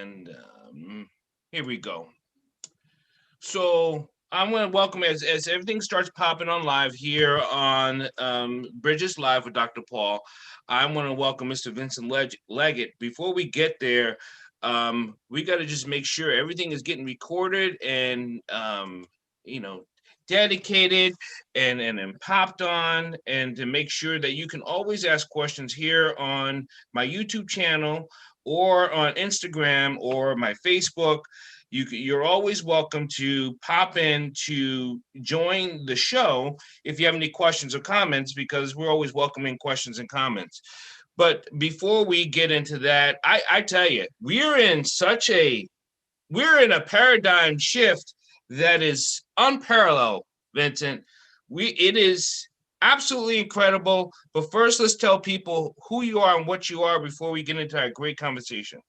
And here we go. So I'm going to welcome as everything starts popping on live here on Bridges Live with Dr. Paul. I'm going to welcome Mr. Vincent Leggett. Before we get there, we got to just make sure everything is getting recorded and you know dedicated and popped on, and to make sure that you can always ask questions here on my YouTube channel or on Instagram or my Facebook. You're always welcome to pop in to join the show if you have any questions or comments, because we're always welcoming questions and comments. But before we get into that, I tell you, we're in a paradigm shift that is unparalleled, Vincent. It is absolutely incredible. But first, let's tell people who you are and what you are before we get into our great conversation.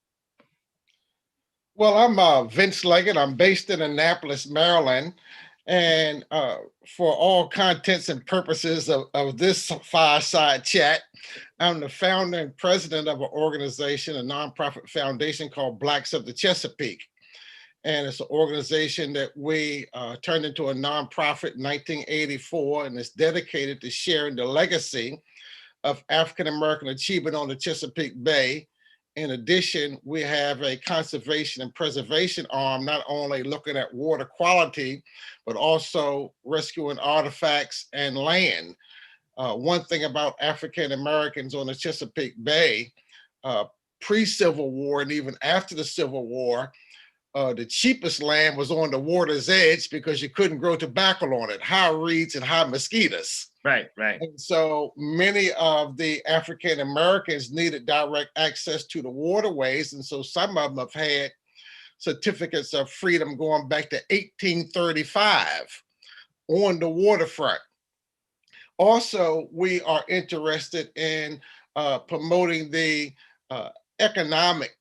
Well, I'm Vince Leggett. I'm based in Annapolis, Maryland. And for all contents and purposes of this fireside chat, I'm the founder and president of an organization, a nonprofit foundation called Blacks of the Chesapeake. And it's an organization that we turned into a nonprofit in 1984, and it's dedicated to sharing the legacy of African-American achievement on the Chesapeake Bay. In addition, we have a conservation and preservation arm, not only looking at water quality, but also rescuing artifacts and land. One thing about African Americans on the Chesapeake Bay, pre-Civil War and even after the Civil War, the cheapest land was on the water's edge because you couldn't grow tobacco on it, high reeds and high mosquitoes. Right. And so many of the African Americans needed direct access to the waterways. And so some of them have had certificates of freedom going back to 1835 on the waterfront. Also, we are interested in promoting the economics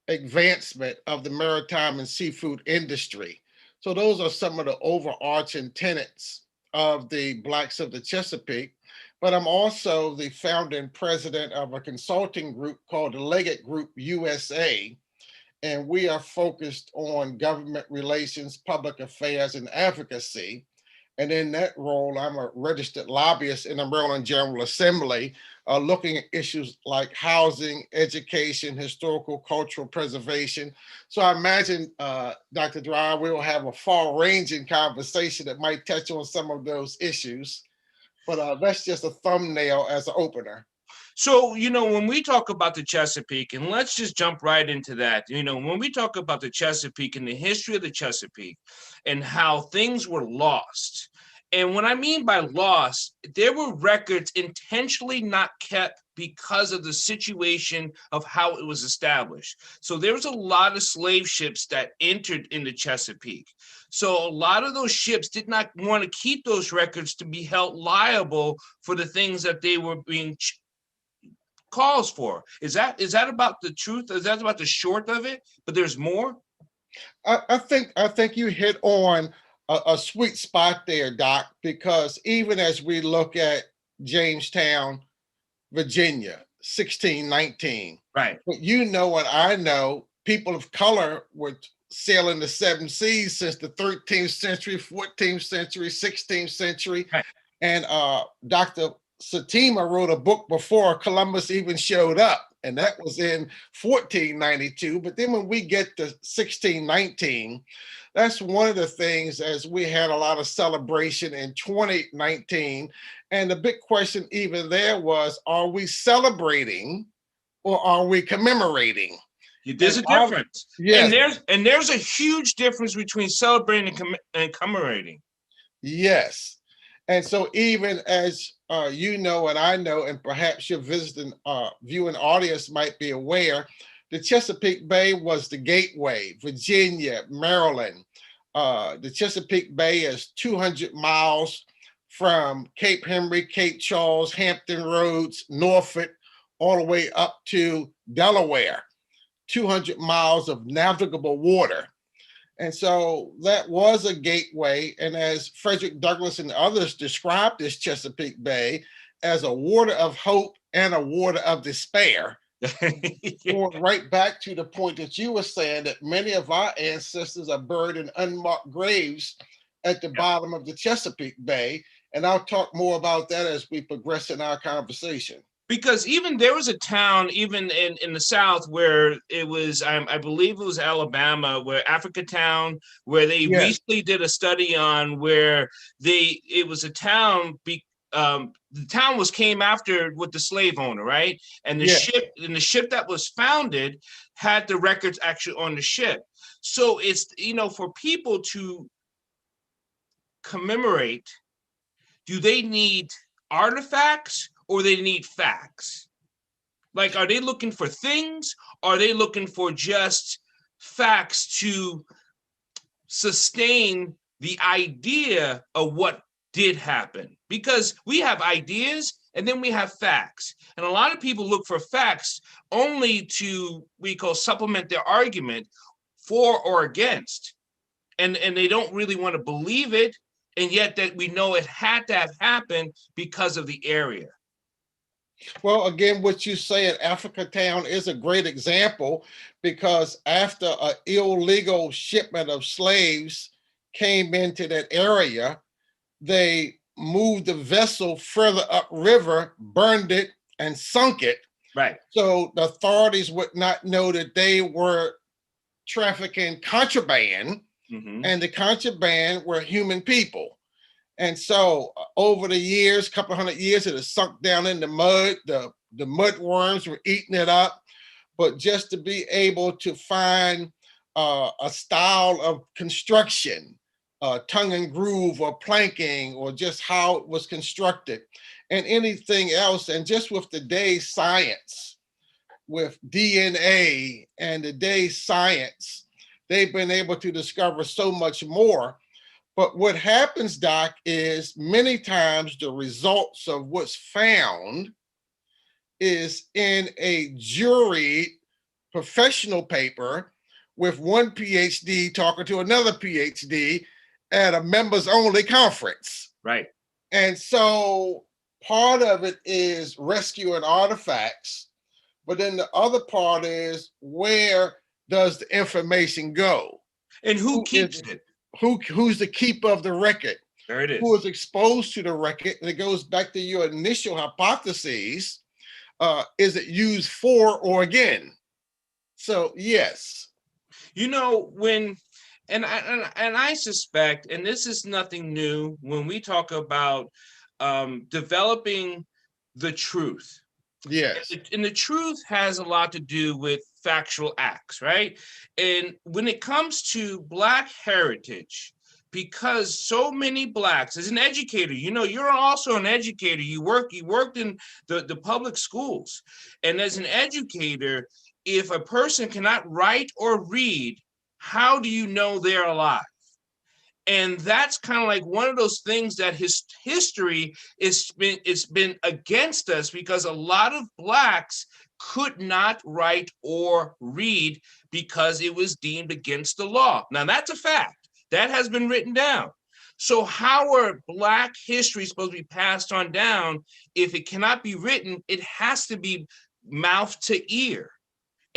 advancement of the maritime and seafood industry. So those are some of the overarching tenets of the Blacks of the Chesapeake. But I'm also the founder and president of a consulting group called the Leggett Group USA. And we are focused on government relations, public affairs, and advocacy. And in that role, I'm a registered lobbyist in the Maryland General Assembly, looking at issues like housing, education, historical, cultural preservation. So I imagine, Dr. Dyer, we will have a far-ranging conversation that might touch on some of those issues. But that's just a thumbnail as an opener. So, when we talk about the Chesapeake, and let's just jump right into that, when we talk about the Chesapeake and the history of the Chesapeake and how things were lost. And what I mean by lost, there were records intentionally not kept because of the situation of how it was established. So there was a lot of slave ships that entered in the Chesapeake. So a lot of those ships did not want to keep those records to be held liable for the things that they were being calls for. Is that about the truth? Is that about the short of it? But there's more? I think you hit on a sweet spot there, Doc, because even as we look at Jamestown, Virginia, 1619, right? But and I know, people of color were sailing the seven seas since the 13th century, 14th century, 16th century. Right. And Dr. Satima wrote a book before Columbus even showed up, and that was in 1492. But then when we get to 1619, that's one of the things, as we had a lot of celebration in 2019. And the big question even there was, are we celebrating or are we commemorating? There's a difference. Yes. And there's a huge difference between celebrating and commemorating. Yes. And so even as and I know, and perhaps your visiting viewing audience might be aware, the Chesapeake Bay was the gateway. Virginia, Maryland. The Chesapeake Bay is 200 miles from Cape Henry, Cape Charles, Hampton Roads, Norfolk, all the way up to Delaware. 200 miles of navigable water. And so that was a gateway. And as Frederick Douglass and others described this Chesapeake Bay as a water of hope and a water of despair, Going right back to the point that you were saying that many of our ancestors are buried in unmarked graves at the Yeah. bottom of the Chesapeake Bay. And I'll talk more about that as we progress in our conversation. Because even there was a town even in the South where it was, I believe it was Alabama, where Africa Town, where they Yes, recently did a study on where it was a town, the town was came after with the slave owner, right? And yes. the ship that was founded had the records actually on the ship. So it's, for people to commemorate, do they need artifacts or they need facts? Like, are they looking for things? Or are they looking for just facts to sustain the idea of what did happen? Because we have ideas and then we have facts. And a lot of people look for facts only to, we call, supplement their argument for or against. And they don't really want to believe it. And yet that we know it had to have happened because of the area. Well, again, what you say at Africa Town is a great example because after an illegal shipment of slaves came into that area, they moved the vessel further upriver, burned it, and sunk it. Right. So the authorities would not know that they were trafficking contraband, Mm-hmm. and the contraband were human people. And so over the years, couple hundred years, it has sunk down in the mud. The mud worms were eating it up. But just to be able to find a style of construction, tongue and groove or planking, or just how it was constructed, and anything else, and just with today's science, with DNA and today's science, they've been able to discover so much more. But what happens, Doc, is many times the results of what's found is in a juried professional paper with one PhD talking to another PhD at a members only conference. Right. And so part of it is rescuing artifacts, but then the other part is where does the information go? And who keeps it? Who's the keeper of the record? There it Who is. is exposed to the record? And it goes back to your initial hypotheses. Is it used for or again? So yes. When I suspect, and this is nothing new, when we talk about developing the truth. Yes. And the truth has a lot to do with factual acts, right? And when it comes to Black heritage, because so many Blacks, as an educator, you're also an educator. You worked in the public schools. And as an educator, if a person cannot write or read, how do you know they're alive? And that's kind of like one of those things that his history it's been against us, because a lot of Blacks could not write or read because it was deemed against the law. Now that's a fact that has been written down. So how are Black history supposed to be passed on down if it cannot be written? It has to be mouth to ear.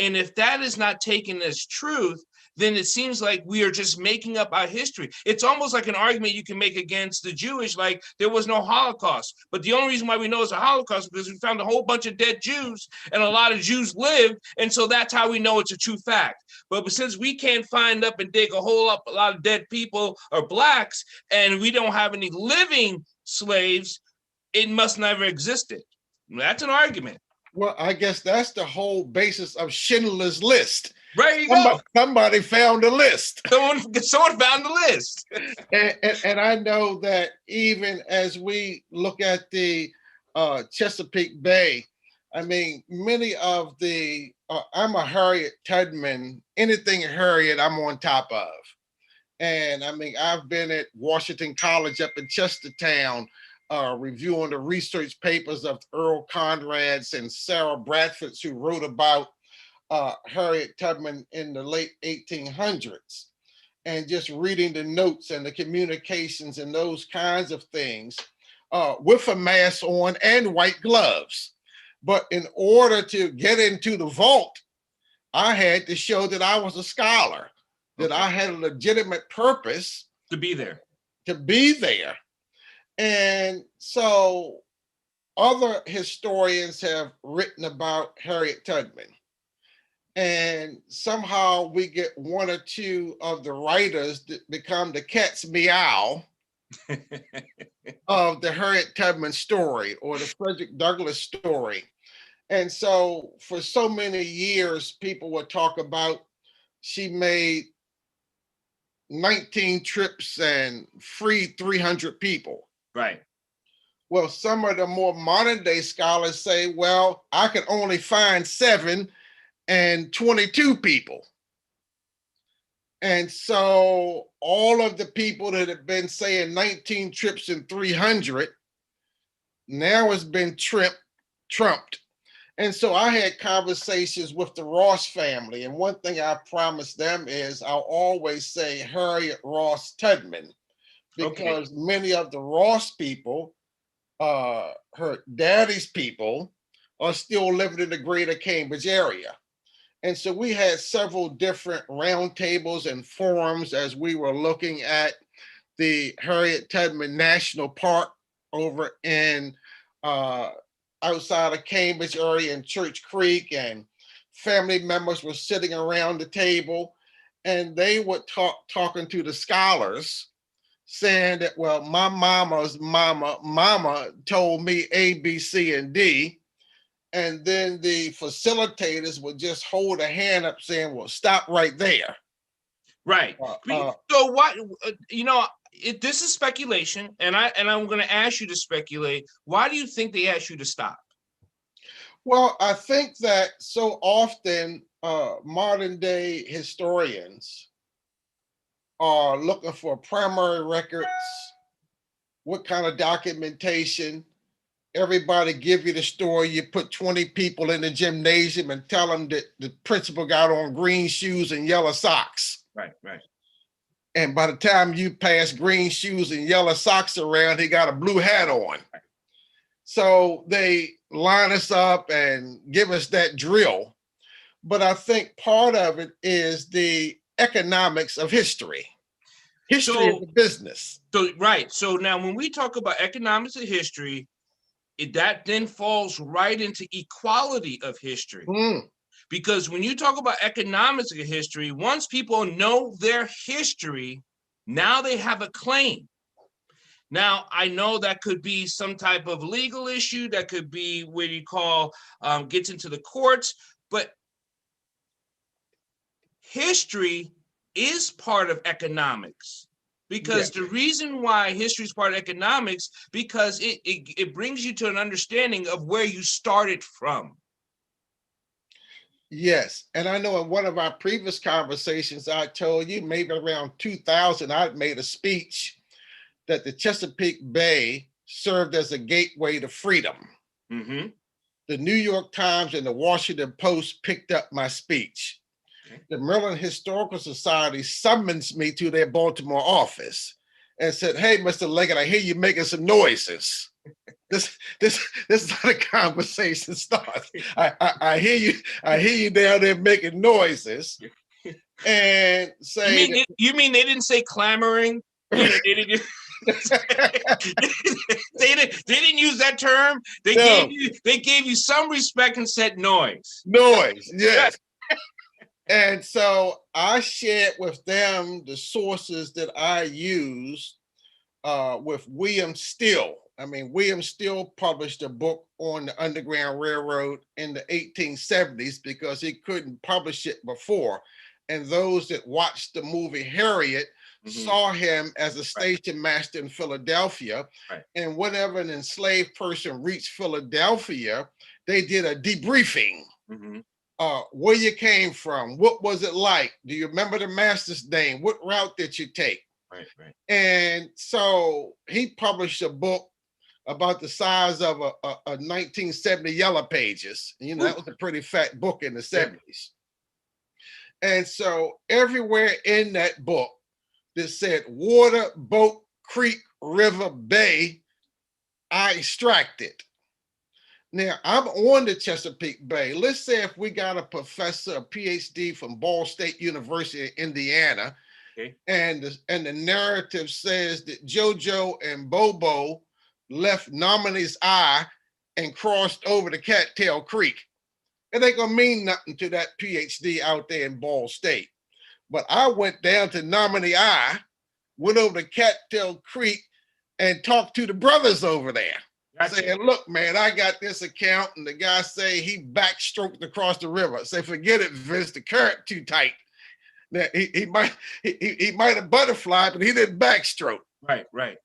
And if that is not taken as truth, then it seems like we are just making up our history. It's almost like an argument you can make against the Jewish, like there was no Holocaust. But the only reason why we know it's a Holocaust is because we found a whole bunch of dead Jews, and a lot of Jews lived. And so that's how we know it's a true fact. But since we can't find up and dig a lot of dead people or Blacks, and we don't have any living slaves, it must never existed. That's an argument. Well, I guess that's the whole basis of Schindler's List. There you go. Somebody found a list. Someone found the list. and I know that even as we look at the Chesapeake Bay, I mean, many of the, I'm a Harriet Tubman, anything Harriet, I'm on top of. And I mean, I've been at Washington College up in Chestertown, reviewing the research papers of Earl Conrads and Sarah Bradfords, who wrote about Harriet Tubman in the late 1800s, and just reading the notes and the communications and those kinds of things with a mask on and white gloves, But in order to get into the vault, I had to show that I was a scholar, that I had a legitimate purpose to be there. And so other historians have written about Harriet Tubman. And somehow we get one or two of the writers that become the cat's meow of the Harriet Tubman story or the Frederick Douglass story. And so for so many years, people would talk about she made 19 trips and freed 300 people. Right. Well, some of the more modern day scholars say, well, I could only find 7 and 22 people. And so all of the people that have been saying 19 trips and 300 now has been trumped. And so I had conversations with the Ross family. And one thing I promised them is I'll always say Harriet Ross Tubman, because many of the Ross people, her daddy's people, are still living in the greater Cambridge area. And so we had several different roundtables and forums as we were looking at the Harriet Tubman National Park over in outside of Cambridge area in Church Creek, and family members were sitting around the table, and they would talking to the scholars, saying that, well, my mama's mama told me A, B, C, and D. And then the facilitators would just hold a hand up saying, well, stop right there. Right. So what, this is speculation, and I'm going to ask you to speculate. Why do you think they asked you to stop? Well, I think that so often modern day historians are looking for primary records, what kind of documentation. Everybody give you the story. You put 20 people in the gymnasium and tell them that the principal got on green shoes and yellow socks. Right. And by the time you pass green shoes and yellow socks around, he got a blue hat on. So they line us up and give us that drill. But I think part of it is the economics of history. History is a business. So now when we talk about economics of history, that then falls right into equality of history. Because when you talk about economics of history, once people know their history, now they have a claim. Now, I know that could be some type of legal issue, that could be what you call gets into the courts, but history is part of economics. Because the reason why history is part of economics, because it brings you to an understanding of where you started from. Yes. And I know in one of our previous conversations, I told you maybe around 2000, I'd made a speech that the Chesapeake Bay served as a gateway to freedom. Mm-hmm. The New York Times and the Washington Post picked up my speech. The Maryland Historical Society summons me to their Baltimore office and said, hey, Mr. Leggett, I hear you making some noises. This is how the conversation starts. I hear you down there making noises. And say you mean they didn't say clamoring? They didn't use that term. They gave you some respect and said noise. Yes. And so I shared with them the sources that I used with William Still. I mean, William Still published a book on the Underground Railroad in the 1870s because he couldn't publish it before. And those that watched the movie Harriet saw him as a station master in Philadelphia. And whenever an enslaved person reached Philadelphia, they did a debriefing. Where you came from, what was it like? Do you remember the master's name? What route did you take? Right. And so he published a book about the size of a 1970 Yellow Pages. You know, that was a pretty fat book in the 70s. And so everywhere in that book that said water, boat, creek, river, bay, I extracted. Now, I'm on the Chesapeake Bay. Let's say if we got a professor, a PhD from Ball State University in Indiana, Okay. and the narrative says that JoJo and Bobo left Nominee's Eye and crossed over to Cattail Creek. It ain't gonna mean nothing to that PhD out there in Ball State. But I went down to Nominee Eye, went over to Cattail Creek, and talked to the brothers over there. Gotcha. Saying, look, man, I got this account, and the guy say he backstroked across the river. Say, forget it, Vince, the current too tight. Now, he might have butterfly, but he didn't backstroke. Right.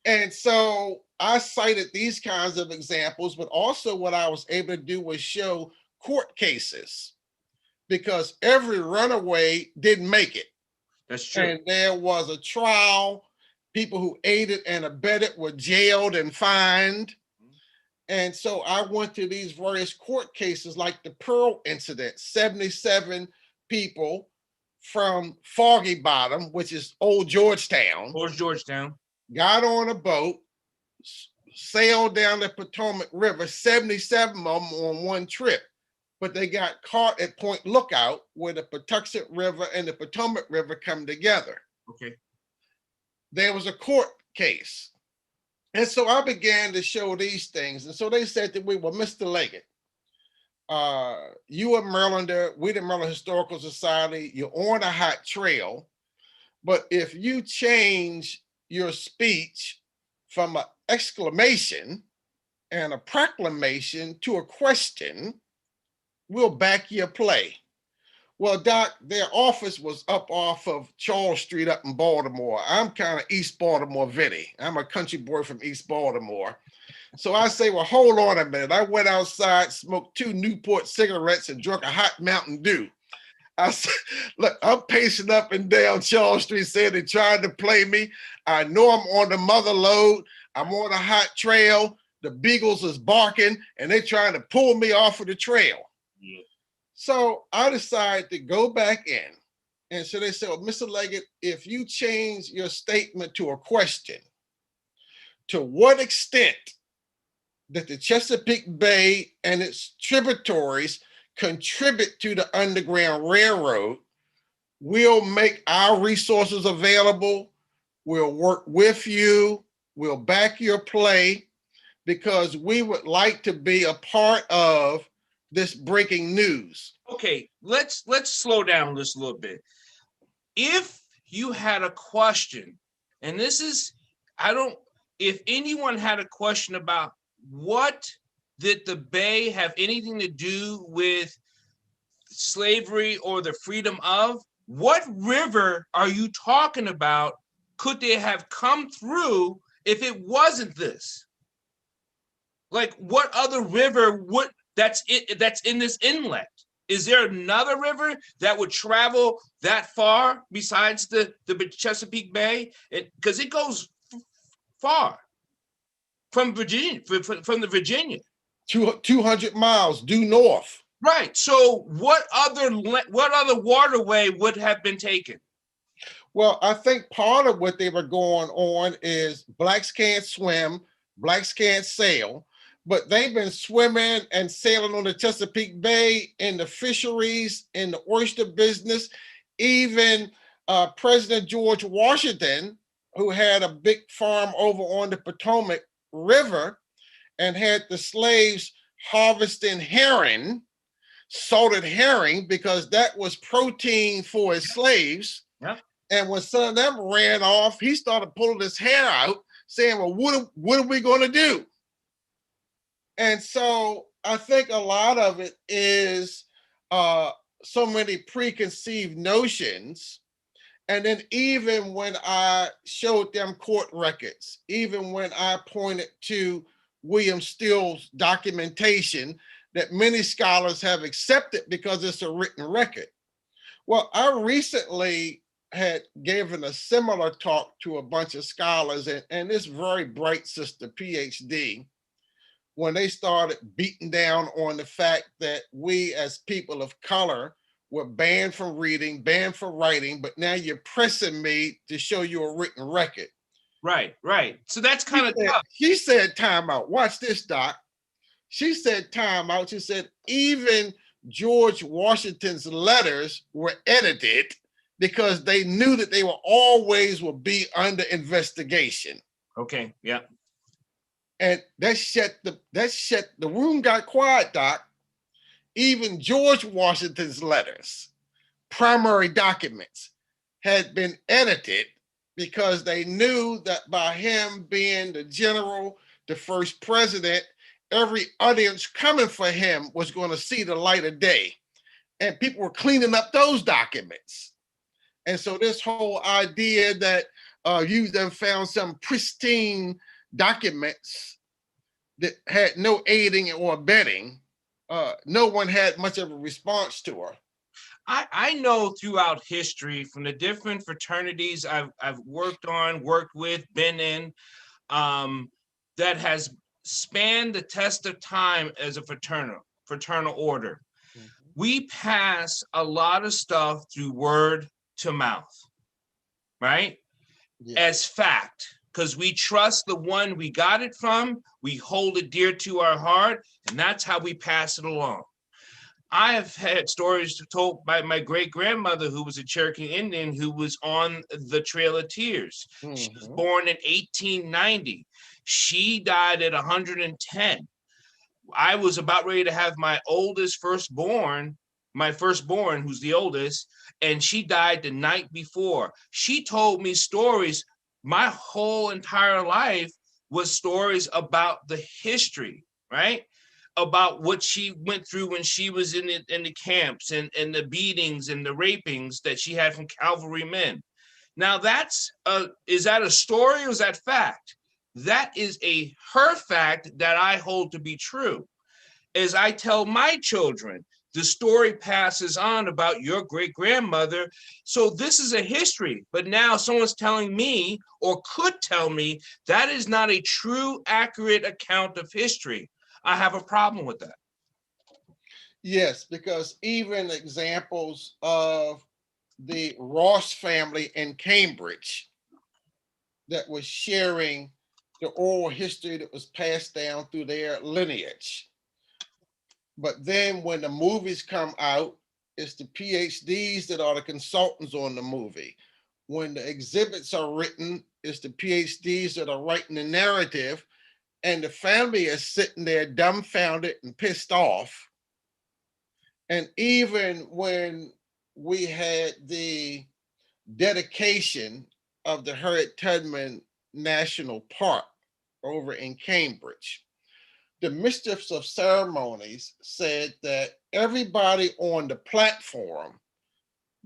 And so I cited these kinds of examples, but also what I was able to do was show court cases, because every runaway didn't make it. That's true. And there was a trial. People who aided and abetted were jailed and fined. And so I went to these various court cases, like the Pearl incident. 77 people from Foggy Bottom, which is old Georgetown, got on a boat, sailed down the Potomac River, 77 of them on one trip. But they got caught at Point Lookout, where the Patuxent River and the Potomac River come together. Okay. There was a court case. And so I began to show these things. And so they said to me, well, Mr. Leggett, you a Marylander, we the Maryland Historical Society, you're on a hot trail. But if you change your speech from an exclamation and a proclamation to a question, we'll back your play. Well, Doc, their office was up off of Charles Street up in Baltimore. I'm kind of East Baltimore Vinny. I'm a country boy from East Baltimore. So I say, well, hold on a minute. I went outside, smoked 2 Newport cigarettes, and drank a hot Mountain Dew. I said, look, I'm pacing up and down Charles Street saying they're trying to play me. I know I'm on the mother lode. I'm on a hot trail. The beagles is barking, and they're trying to pull me off of the trail. Yeah. So I decided to go back in. And so they said, well, Mr. Leggett, if you change your statement to a question, to what extent that the Chesapeake Bay and its tributaries contribute to the Underground Railroad, we'll make our resources available. We'll work with you. We'll back your play, because we would like to be a part of this breaking news. Okay, let's slow down this a little bit. If you had a question, and this is, if anyone had a question about what did the Bay have anything to do with slavery or the freedom of, what river are you talking about? Could they have come through if it wasn't this? Like, what other river that's in this inlet? Is there another river that would travel that far besides the Chesapeake Bay? Because it goes far from Virginia, from the Virginia. 200 miles due north. Right. So what other waterway would have been taken? Well, I think part of what they were going on is blacks can't swim, blacks can't sail, but they've been swimming and sailing on the Chesapeake Bay in the fisheries, in the oyster business. Even President George Washington, who had a big farm over on the Potomac River and had the slaves harvesting herring, salted herring, because that was protein for his slaves. Yeah. And when some of them ran off, he started pulling his hair out, saying, well, what are we going to do? And so I think a lot of it is so many preconceived notions. And then even when I showed them court records, even when I pointed to William Steele's documentation that many scholars have accepted because it's a written record. Well, I recently had given a similar talk to a bunch of scholars, and this very bright sister, PhD, when they started beating down on the fact that we as people of color were banned from reading, banned from writing, but now you're pressing me to show you a written record. Right. So that's kind of tough. She said, time out. Watch this, Doc. She said time out. She said even George Washington's letters were edited because they knew that they were always will be under investigation. Okay. Yeah. And that shut the room got quiet, Doc. Even George Washington's letters, primary documents, had been edited because they knew that by him being the general, the first president, every audience coming for him was going to see the light of day. And people were cleaning up those documents. And so this whole idea that you then found some pristine documents that had no aiding or abetting, no one had much of a response to her. I know throughout history from the different fraternities I've worked with, been in, that has spanned the test of time as a fraternal order. Mm-hmm. We pass a lot of stuff through word to mouth, right? Yeah. As fact, because we trust the one we got it from, we hold it dear to our heart, and that's how we pass it along. I have had stories told by my great-grandmother, who was a Cherokee Indian, who was on the Trail of Tears. Mm-hmm. She was born in 1890. She died at 110. I was about ready to have my firstborn, who's the oldest, and she died the night before. She told me stories. My whole entire life was stories about the history, right? About what she went through when she was in the camps and the beatings and the rapings that she had from cavalry men. Now is that a story or is that fact? That is her fact that I hold to be true. As I tell my children, the story passes on about your great-grandmother. So this is a history, but now someone's telling me or could tell me that is not a true, accurate account of history. I have a problem with that. Yes, because even examples of the Ross family in Cambridge that was sharing the oral history that was passed down through their lineage. But then when the movies come out, it's the PhDs that are the consultants on the movie. When the exhibits are written, it's the PhDs that are writing the narrative, and the family is sitting there dumbfounded and pissed off. And even when we had the dedication of the Harriet Tubman National Park over in Cambridge, the Mistress of Ceremonies said that everybody on the platform,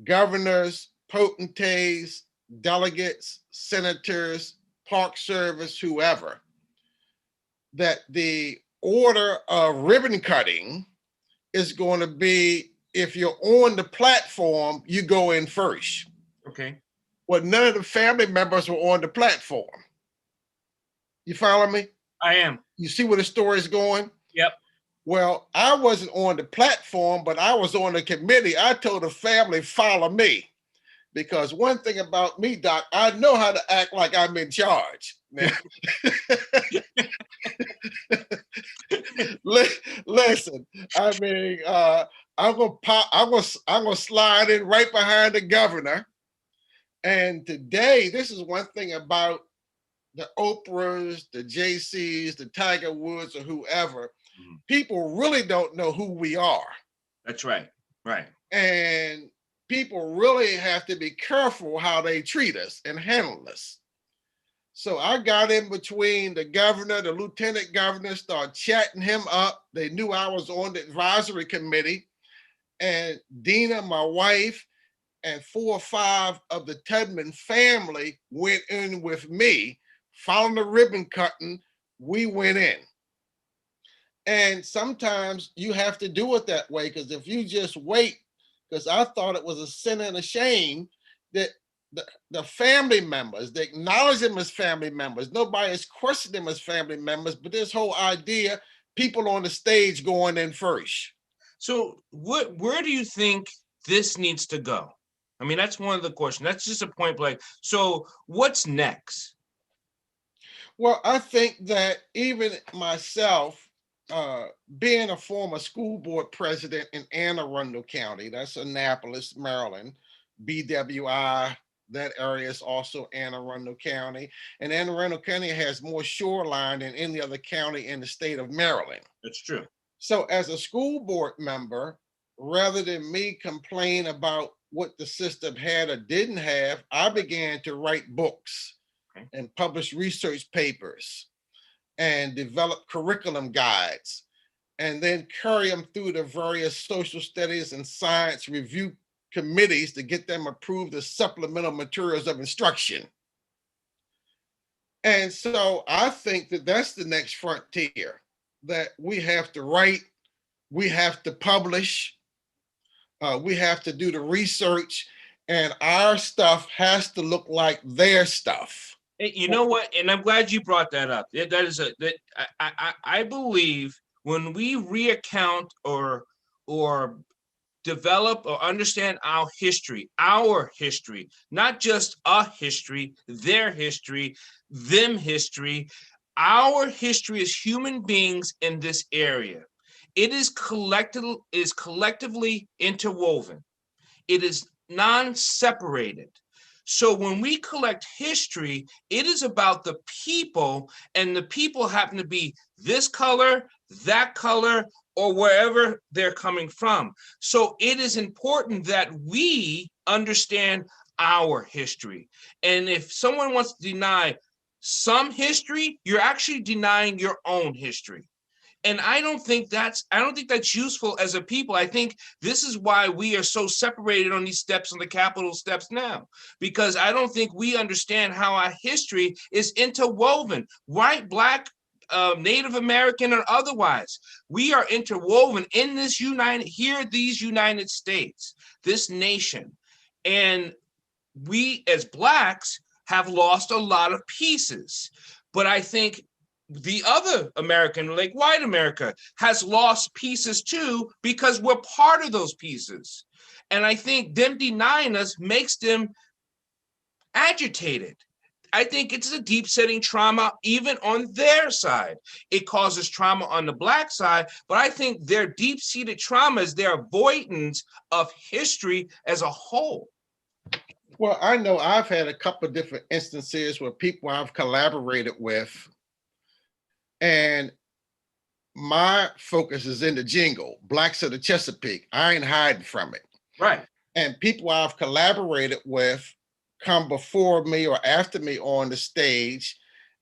governors, potentates, delegates, senators, park service, whoever, that the order of ribbon cutting is going to be, if you're on the platform, you go in first. Okay. Well, none of the family members were on the platform. You follow me? I am. You see where the story is going? Yep. Well, I wasn't on the platform, but I was on the committee. I told the family, follow me. Because one thing about me, Doc, I know how to act like I'm in charge. Listen, I mean, I'm gonna slide in right behind the governor. And today, this is one thing about the Oprahs, the JCs, the Tiger Woods, or whoever. Mm-hmm. People really don't know who we are. That's right. Right. And people really have to be careful how they treat us and handle us. So I got in between the governor, the lieutenant governor, started chatting him up. They knew I was on the advisory committee. And Dina, my wife, and 4 or 5 of the Tubman family went in with me. Following the ribbon cutting, we went in. And sometimes you have to do it that way, because if you just wait, because I thought it was a sin and a shame that the family members, they acknowledge them as family members. Nobody is questioning them as family members, but this whole idea, people on the stage going in first. So where do you think this needs to go? I mean, that's one of the questions. That's just a point blank. So what's next? Well, I think that even myself, being a former school board president in Anne Arundel County, that's Annapolis, Maryland, BWI, that area is also Anne Arundel County. And Anne Arundel County has more shoreline than any other county in the state of Maryland. That's true. So, as a school board member, rather than me complain about what the system had or didn't have, I began to write books and publish research papers and develop curriculum guides and then carry them through the various social studies and science review committees to get them approved as supplemental materials of instruction. And so I think that that's the next frontier, that we have to write, we have to publish, we have to do the research, and our stuff has to look like their stuff. You know what? And I'm glad you brought that up. I believe when we reaccount or develop or understand our history, not just a history, their history, them history, our history as human beings in this area. It is collectively interwoven. It is non-separated. So when we collect history, it is about the people, and the people happen to be this color, that color, or wherever they're coming from. So it is important that we understand our history. And if someone wants to deny some history, you're actually denying your own history. And I don't think that's useful as a people. I think this is why we are so separated on these steps, on the Capitol steps now, because I don't think we understand how our history is interwoven, white, black, Native American, or otherwise. We are interwoven in this these United States, this nation. And we as blacks have lost a lot of pieces. But I think the other American, like white America, has lost pieces too, because we're part of those pieces. And I think them denying us makes them agitated. I think it's a deep-setting trauma even on their side. It causes trauma on the black side, but I think their deep-seated trauma is their avoidance of history as a whole. Well, I know I've had a couple of different instances where people I've collaborated with, and my focus is in the jingle, Blacks of the Chesapeake. I ain't hiding from it. Right. And people I've collaborated with come before me or after me on the stage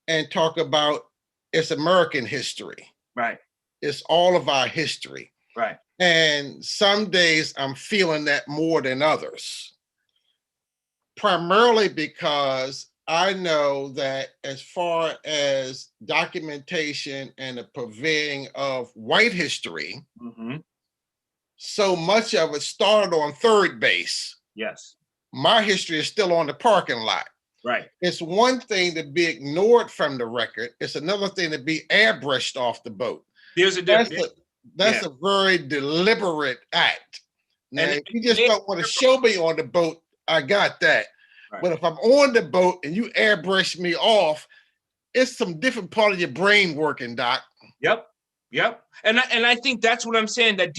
and talk about it's American history. Right. It's all of our history. Right. And some days I'm feeling that more than others, primarily because I know that as far as documentation and the purveying of white history, so much of it started on third base. Yes. My history is still on the parking lot. Right. It's one thing to be ignored from the record. It's another thing to be airbrushed off the boat. There's a difference. That's a very deliberate act. Now, if you just don't want to show me on the boat, I got that. Right. But if I'm on the boat and you airbrush me off, it's some different part of your brain working, Doc. Yep. And I think that's what I'm saying. That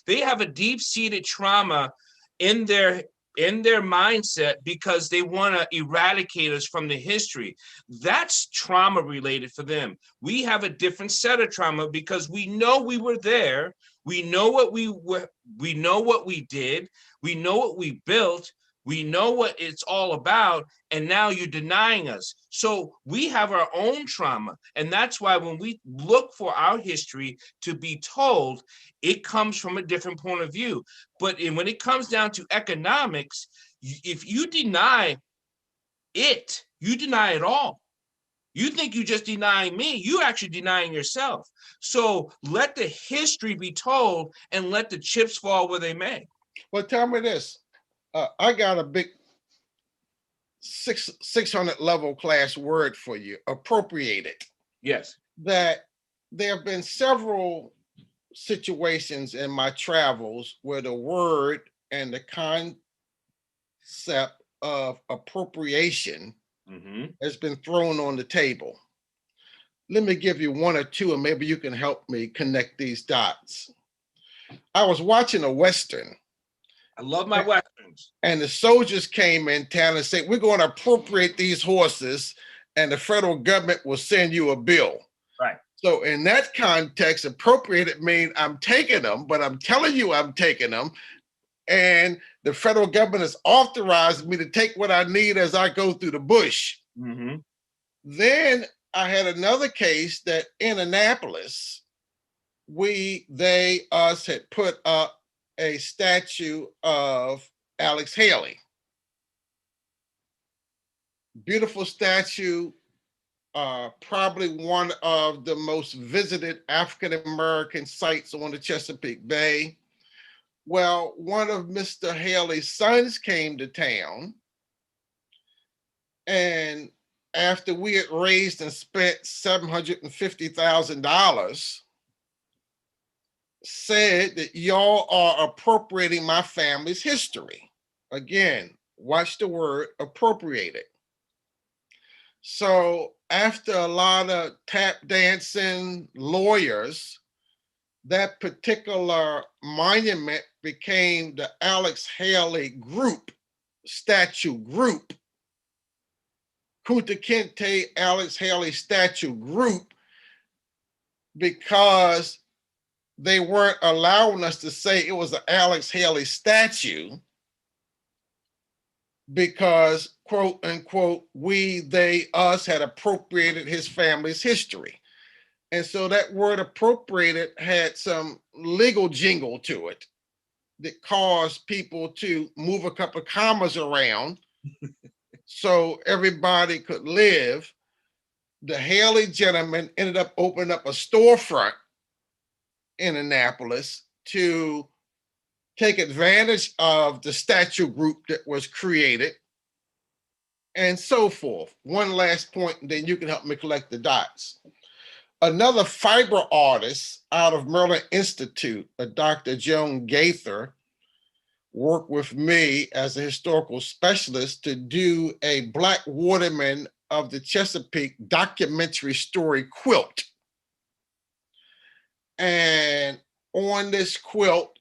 they have a deep-seated trauma in their mindset because they want to eradicate us from the history. That's trauma related for them. We have a different set of trauma because we know we were there. We know what we were. We know what we did. We know what we built. We know what it's all about, and now you're denying us. So we have our own trauma, and that's why when we look for our history to be told, it comes from a different point of view. But when it comes down to economics, if you deny it, you deny it all. You think you just denying me, you actually denying yourself. So let the history be told and let the chips fall where they may. Well, tell me this. I got a big 600 level class word for you, appropriated. Yes. That there have been several situations in my travels where the word and the concept of appropriation has been thrown on the table. Let me give you one or two, and maybe you can help me connect these dots. I was watching a Western, I love my Westerns. and the soldiers came in town and said, we're going to appropriate these horses, and the federal government will send you a bill. Right. So in that context, appropriated means I'm taking them, but I'm telling you I'm taking them. And the federal government has authorized me to take what I need as I go through the bush. Mm-hmm. Then I had another case that in Annapolis, us had put up a statue of Alex Haley. Beautiful statue, probably one of the most visited African-American sites on the Chesapeake Bay. Well, one of Mr. Haley's sons came to town, and after we had raised and spent $750,000, said that y'all are appropriating my family's history. Again, watch the word appropriated. So after a lot of tap dancing lawyers, that particular monument became the Alex Haley group, statue group. Kunta Kinte Alex Haley statue group, because they weren't allowing us to say it was an Alex Haley statue, because quote unquote, us had appropriated his family's history. And so that word appropriated had some legal jingle to it that caused people to move a couple of commas around so everybody could live. The Haley gentleman ended up opening up a storefront in Annapolis to take advantage of the statue group that was created, and so forth. One last point, and then you can help me collect the dots. Another fiber artist out of Maryland Institute, a Dr. Joan Gaither, worked with me as a historical specialist to do a Black Waterman of the Chesapeake documentary story quilt. And on this quilt,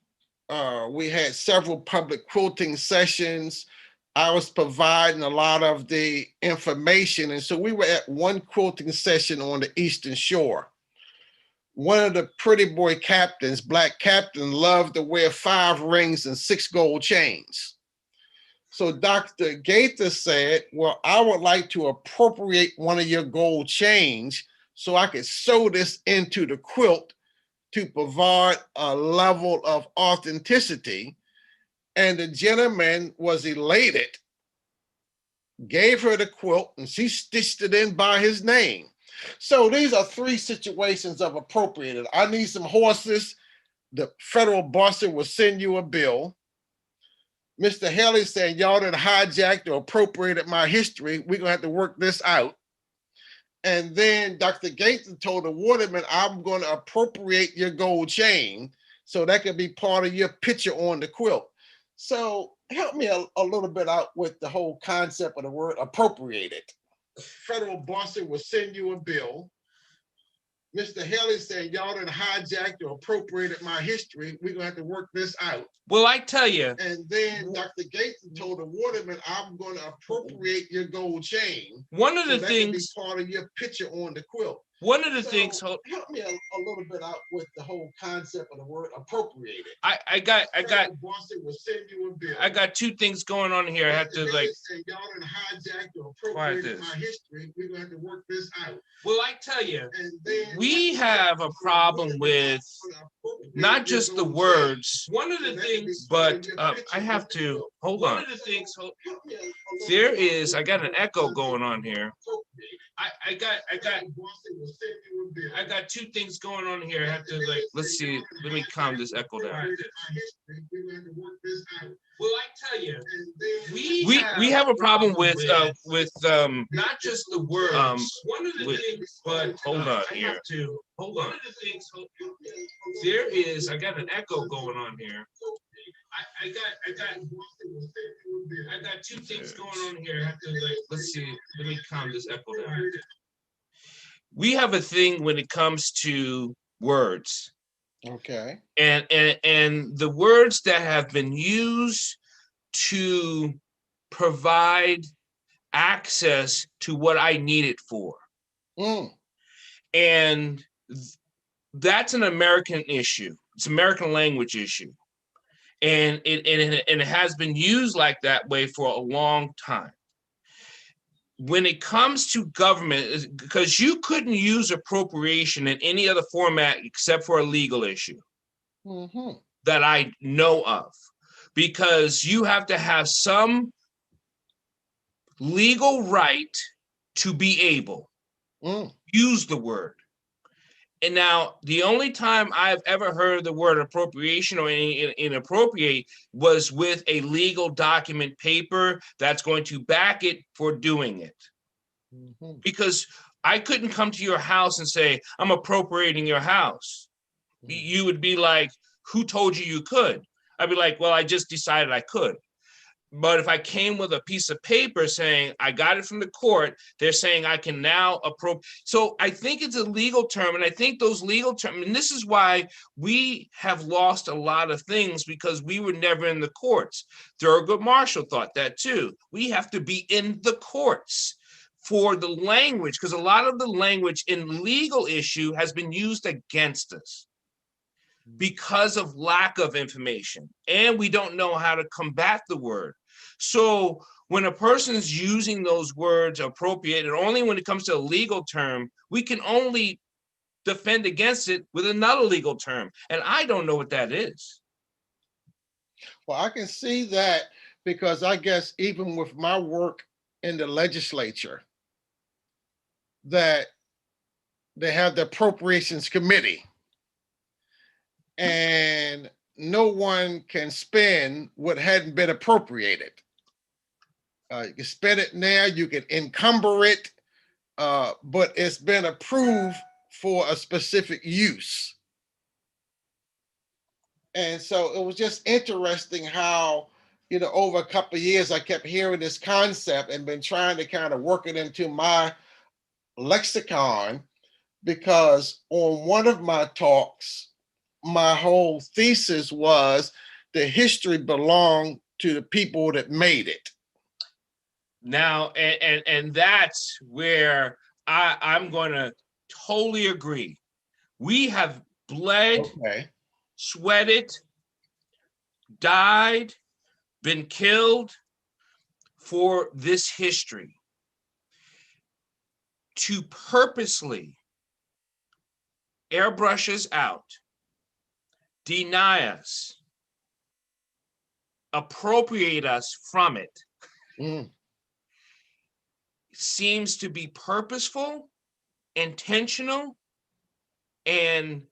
we had several public quilting sessions. I was providing a lot of the information. And so we were at one quilting session on the Eastern Shore. One of the pretty boy captains, Black captain, loved to wear 5 rings and 6 gold chains. So Dr. Gaither said, well, I would like to appropriate one of your gold chains so I could sew this into the quilt to provide a level of authenticity. And the gentleman was elated, gave her the quilt, and she stitched it in by his name. So these are 3 situations of appropriated. I need some horses. The federal boss will send you a bill. Mr. Haley saying, y'all done hijacked or appropriated my history. We're gonna have to work this out. And then Dr. Gates told the Waterman, I'm going to appropriate your gold chain so that could be part of your picture on the quilt. So help me a little bit out with the whole concept of the word appropriated. Federal boss will send you a bill. Mr. Haley said, y'all done hijacked or appropriated my history. We're going to have to work this out. Well, I tell you. And then Dr. Gates told the Waterman, I'm going to appropriate your gold chain. One of the so things. That can be part of your picture on the quilt. One of the things. Help me a little bit out with the whole concept of the word appropriated. I got. Boston will send you a bill. I got 2 things going on here. I have to like. Y'all done hijacked or appropriated my history. We're going to have to work this out. Well, I tell you, we have a problem with not just the words. One of the things, but I have to hold on. One of the things. There is. I got an echo going on here. I got 2 things going on here. I have to like. Let's see. Let me calm this echo down. Well, I tell you, we have a problem with not just the words. One of the things, but hold on here. Hold on. One of the things. There is. I got an echo going on here. I got 2 things going on here. I have to like. Let's see. Let me calm this echo down. we have a thing when it comes to words. Okay. And the words that have been used to provide access to what I need it for. Mm. And that's an American issue. It's an American language issue. And it has been used like that way for a long time. When it comes to government, because you couldn't use appropriation in any other format except for a legal issue that I know of, because you have to have some legal right to be able use the word. And now the only time I've ever heard the word appropriation or inappropriate was with a legal document paper that's going to back it for doing it. Because I couldn't come to your house and say, I'm appropriating your house. You would be like, who told you you could? I'd be like, well, I just decided I could. But if I came with a piece of paper saying I got it from the court, they're saying I can now appropriate. So I think it's a legal term. And I think those legal terms, and this is why we have lost a lot of things, because we were never in the courts. Thurgood Marshall thought that too. We have to be in the courts for the language, because a lot of the language in legal issue has been used against us because of lack of information, and we don't know how to combat the word. So when a person is using those words appropriate, and only when it comes to a legal term, we can only defend against it with another legal term, and I don't know what that is. Well, I can see that, because I guess even with my work in the legislature, that they have the appropriations committee, and no one can spend what hadn't been appropriated. You can spend it now, you can encumber it, but it's been approved for a specific use. And so it was just interesting how, over a couple of years, I kept hearing this concept and been trying to kind of work it into my lexicon, because on one of my talks, my whole thesis was the history belonged to the people that made it. Now, and that's where I'm going to totally agree. We have bled, sweated, died, been killed for this history. To purposely airbrush us out, deny us, appropriate us from it, seems to be purposeful, intentional, and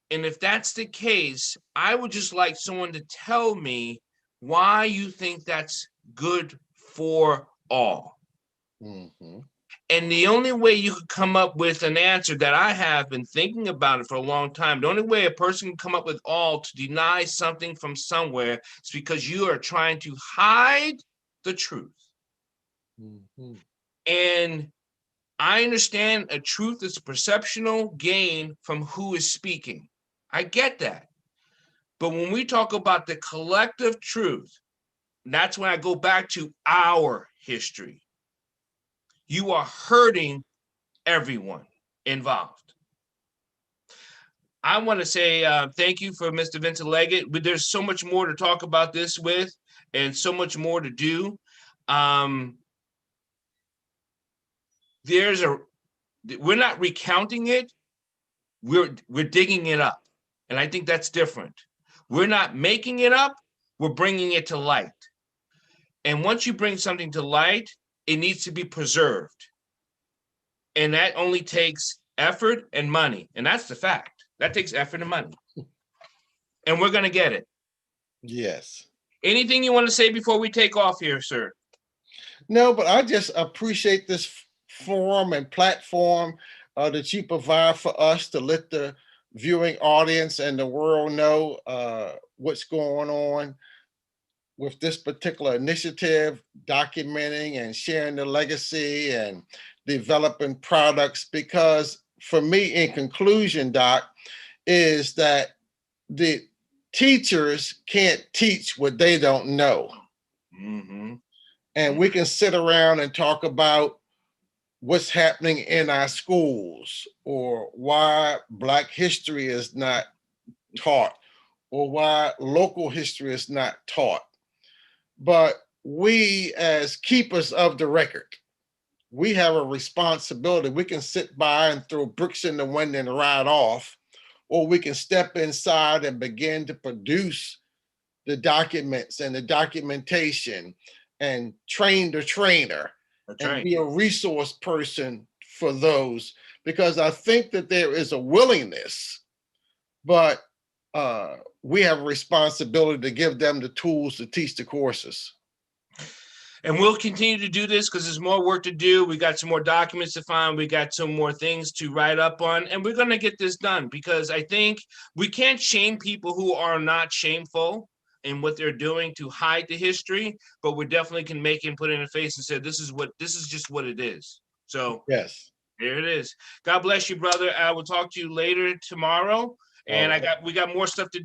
if that's the case, I would just like someone to tell me why you think that's good for all. And the only way you could come up with an answer, that I have been thinking about it for a long time, the only way a person can come up with all to deny something from somewhere is because you are trying to hide the truth. And I understand a truth is a perceptual gain from who is speaking. I get that. But when we talk about the collective truth, that's when I go back to our history. You are hurting everyone involved. I want to say thank you for Mr. Vincent Leggett. But there's so much more to talk about this with, and so much more to do. We're not recounting it. We're digging it up. And I think that's different. We're not making it up. We're bringing it to light. And once you bring something to light, it needs to be preserved. And that only takes effort and money. And that's the fact. That takes effort and money. And we're going to get it. Yes. Anything you want to say before we take off here, sir? No, but I just appreciate this forum and platform that you provide for us to let the viewing audience and the world know what's going on with this particular initiative, documenting and sharing the legacy and developing products, because for me, in conclusion, Doc, is that the teachers can't teach what they don't know. Mm-hmm. And we can sit around and talk about what's happening in our schools, or why Black history is not taught, or why local history is not taught. But we, as keepers of the record, we have a responsibility. We can sit by and throw bricks in the wind and ride off, or we can step inside and begin to produce the documents and the documentation and train the trainer That's and right. be a resource person for those, because I think that there is a willingness, but we have a responsibility to give them the tools to teach the courses. And we'll continue to do this because there's more work to do. We got some more documents to find. We got some more things to write up on. And we're going to get this done, because I think we can't shame people who are not shameful in what they're doing to hide the history, but we definitely can make it and put it in a face and say, this is just what it is. So Yes. there it is. God bless you, brother. I will talk to you later tomorrow. And All right. we got more stuff to